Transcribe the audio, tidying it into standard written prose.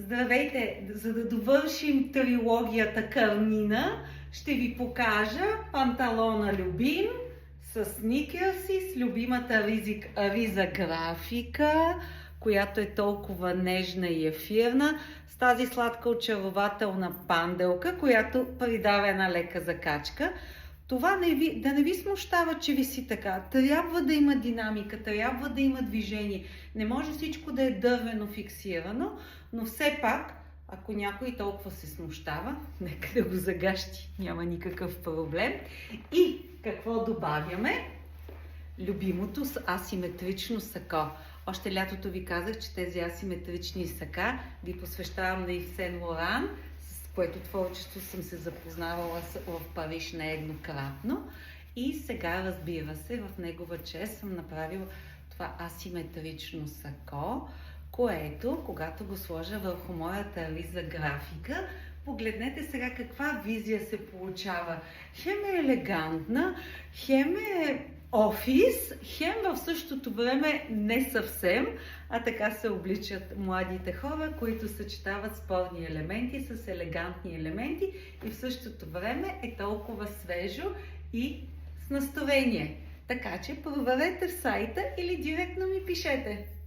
Здравейте! За да довършим трилогията Кармина, ще ви покажа панталона любим с сникерси, с любимата риза графика, която е толкова нежна и ефирна, с тази сладка очарователна панделка, която придава една лека закачка. Това да не ви смущава, че виси така. Трябва да има динамика, трябва да има движение. Не може всичко да е дървено фиксирано, но все пак, ако някой толкова се смущава, нека да го загащи. Няма никакъв проблем. И какво добавяме? Любимото с асиметрично сако. Още лятото ви казах, че тези асиметрични сака ги посвещавам на Ив Сен Лоран, с което творчество съм се запознавала в Париж нееднократно. И сега, разбира се, в негова чест съм направила това асиметрично сако, което, когато го сложа върху моята риза графика, погледнете сега каква визия се получава. Хем е елегантна, хем е офис, хем в същото време не съвсем, а така се обличат младите хора, които съчетават спорни елементи с елегантни елементи и в същото време е толкова свежо и с настроение. Така че проверете в сайта или директно ми пишете.